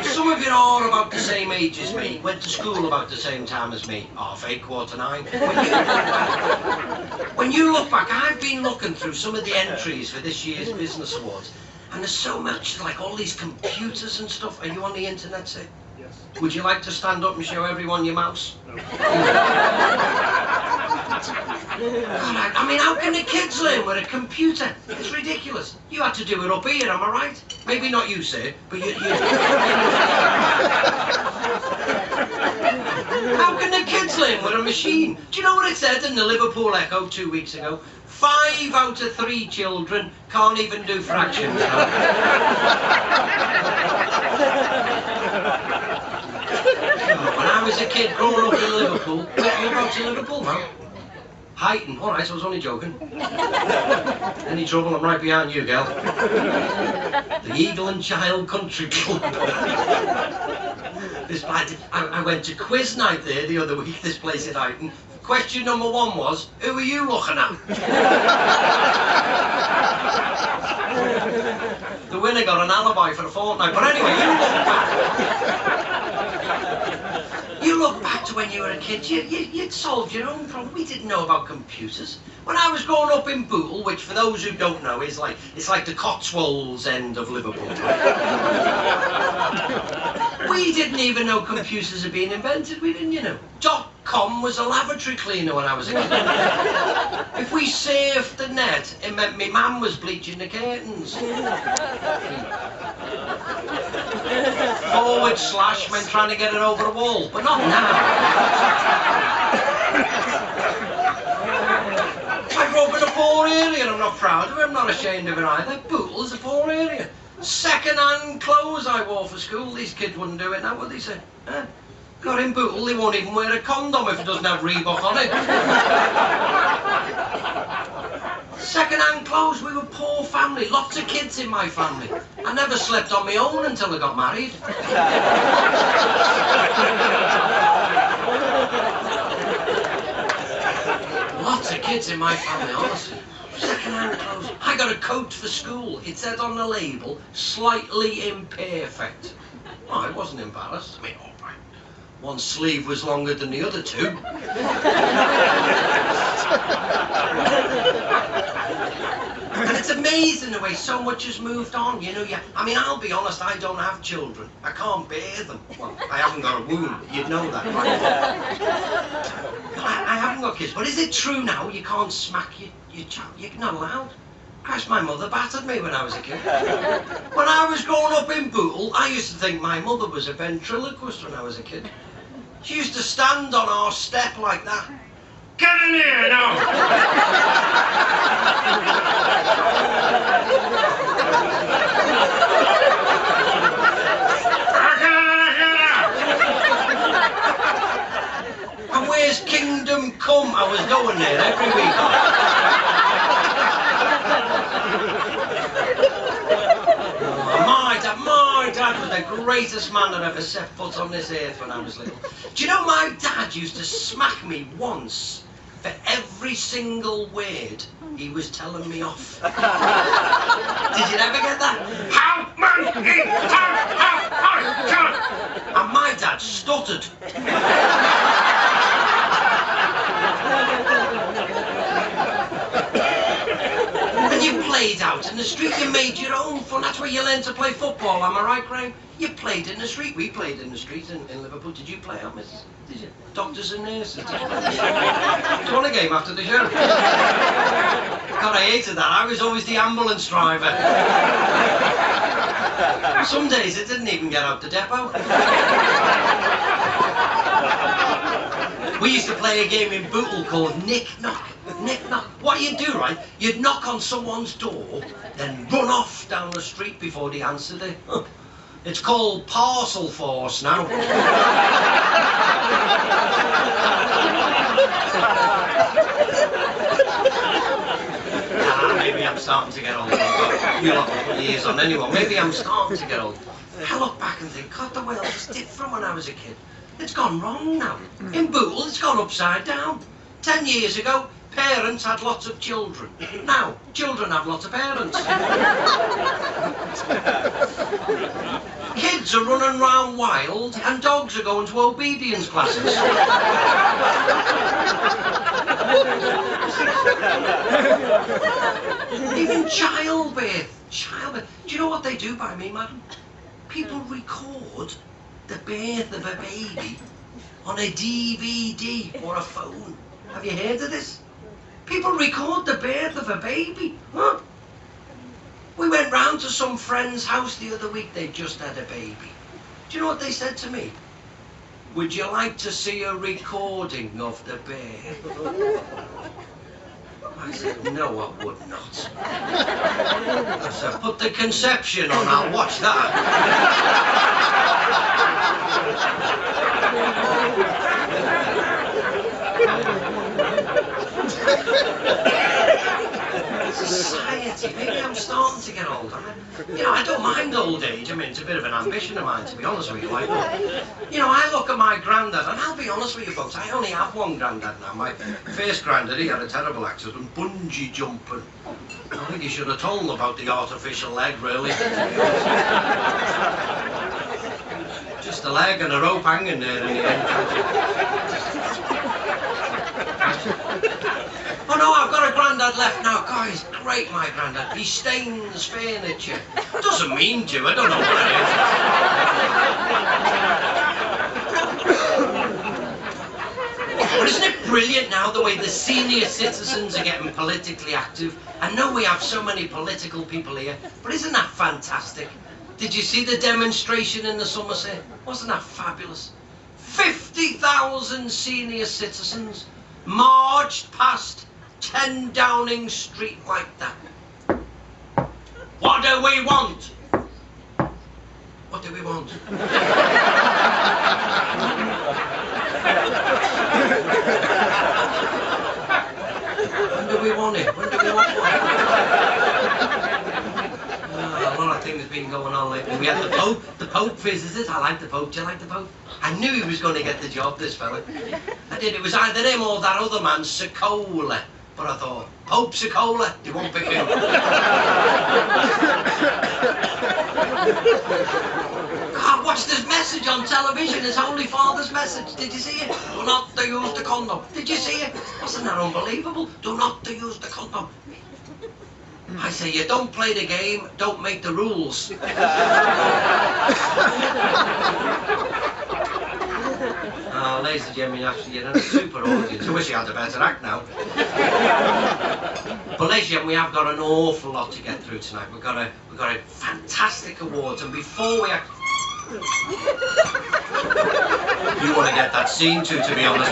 some of you are about the same age as me, went to school about the same time as me, 8:30, 9:15. When you look back, I've been looking through some of the entries for this year's Business Awards, and there's so much, like all these computers and stuff. Are you on the internet, sir? Yes. Would you like to stand up and show everyone your mouse? No. God, I mean, how can the kids learn with a computer? It's ridiculous. You had to do it up here, am I right? Maybe not you, sir, but you... How can the kids learn with a machine? Do you know what it said in the Liverpool Echo 2 weeks ago? 5 out of 3 children can't even do fractions. When I was a kid growing up in Liverpool, whereabouts in Liverpool, man? Heighton. All right, so I was only joking. Any trouble, I'm right behind you, girl. The Eagle and Child Country Club. I went to quiz night there the other week, this place at Heighton. Question number 1 was, who are you looking at? The winner got an alibi for a fortnight. But anyway, you look back to when you were a kid, you'd solved your own problem. We didn't know about computers. When I was growing up in Bootle, which for those who don't know is like, it's like the Cotswolds end of Liverpool. We didn't even know computers had been invented, we didn't, you know. .com was a lavatory cleaner when I was a kid. If we surfed the net, it meant my mum was bleaching the curtains. / meant trying to get it over the wall, but not now. I grew up in a poor area and I'm not proud of it, I'm not ashamed of it either. Bootle is a poor area. Second-hand clothes I wore for school, these kids wouldn't do it now, would they, say? Got in Bootle, they won't even wear a condom if it doesn't have Reebok on it. Second-hand clothes, we were a poor family, lots of kids in my family. I never slept on my own until I got married. Lots of kids in my family, honestly. Second-hand clothes. I got a coat for school. It said on the label, slightly imperfect. Oh, I wasn't embarrassed. I mean, all right. One sleeve was longer than the other 2. And it's amazing the way so much has moved on, you know. I mean, I'll be honest, I don't have children. I can't bear them. Well, I haven't got a womb, you'd know that, right? I haven't got kids, but is it true now you can't smack your child? You're not allowed. Christ, my mother battered me when I was a kid. When I was growing up in Bootle, I used to think my mother was a ventriloquist when I was a kid. She used to stand on our step like that. Get in here now! And where's Kingdom Come? I was going there every week. My dad was the greatest man that ever set foot on this earth when I was little. Do you know my dad used to smack me once for every single word he was telling me off? Did you ever get that? How many? And my dad stuttered. And you played out in the street, you made your own fun. That's where you learned to play football, am I right, Graham? You played in the street. We played in the street in Liverpool. Did you play out, missus? Did you? Doctors and nurses. Did you won a game after the show. God, I hated that. I was always the ambulance driver. Some days it didn't even get out the depot. We used to play a game in Bootle called Nick Knock. Nick Knock. What you'd do, right? You'd knock on someone's door, then run off down the street before they answered it. It's called Parcel Force now. Maybe I'm starting to get old. You lot will put years on anyway. Maybe I'm starting to get old. I look back and think, God, the world was different when I was a kid. It's gone wrong now. In Bootle, it's gone upside down. 10 years ago, parents had lots of children. Now, children have lots of parents. kids are running round wild and dogs are going to obedience classes. Even childbirth. Do you know what they do by me, madam? People record the birth of a baby on a DVD or a phone. Have you heard of this? People record the birth of a baby. Huh? We went round to some friend's house the other week. They'd just had a baby. Do you know what they said to me? Would you like to see a recording of the birth? I said, no, I would not. I said, put the conception on, I'll watch that. Society, maybe I'm starting to get old. I don't mind old age. I mean, it's a bit of an ambition of mine, to be honest with you. Like, I look at my granddad, and I'll be honest with you folks, I only have one granddad now. My first granddad, he had a terrible accident, bungee jumping. I think he should have told him about the artificial leg, really. Just a leg and a rope hanging there in the end. Oh no, I've got a granddad left now. God, he's great, my granddad. He stains furniture. Doesn't mean to, I don't know what it is. But isn't it brilliant now the way the senior citizens are getting politically active? I know we have so many political people here, but isn't that fantastic? Did you see the demonstration in the Somerset? Wasn't that fabulous? 50,000 senior citizens marched past 10 Downing Street like that. What do we want? What do we want? When do we want it? When do we want what? A lot of things have been going on lately. We had the Pope. The Pope visited. I like the Pope. Do you like the Pope? I knew he was going to get the job, this fella. I did. It was either him or that other man, Sokola. But I thought, Pope Sokola, they won't pick him. I watched this message on television, his Holy Father's message. Did you see it? Do not to use the condom. Did you see it? Wasn't that unbelievable? Do not to use the condom. I say, you don't play the game, don't make the rules. Oh, ladies and gentlemen, actually, you're in a super audience. I wish you had a better act now. But ladies and gentlemen, we have got an awful lot to get through tonight. We've got a fantastic awards, and before we you want to get that scene to be honest,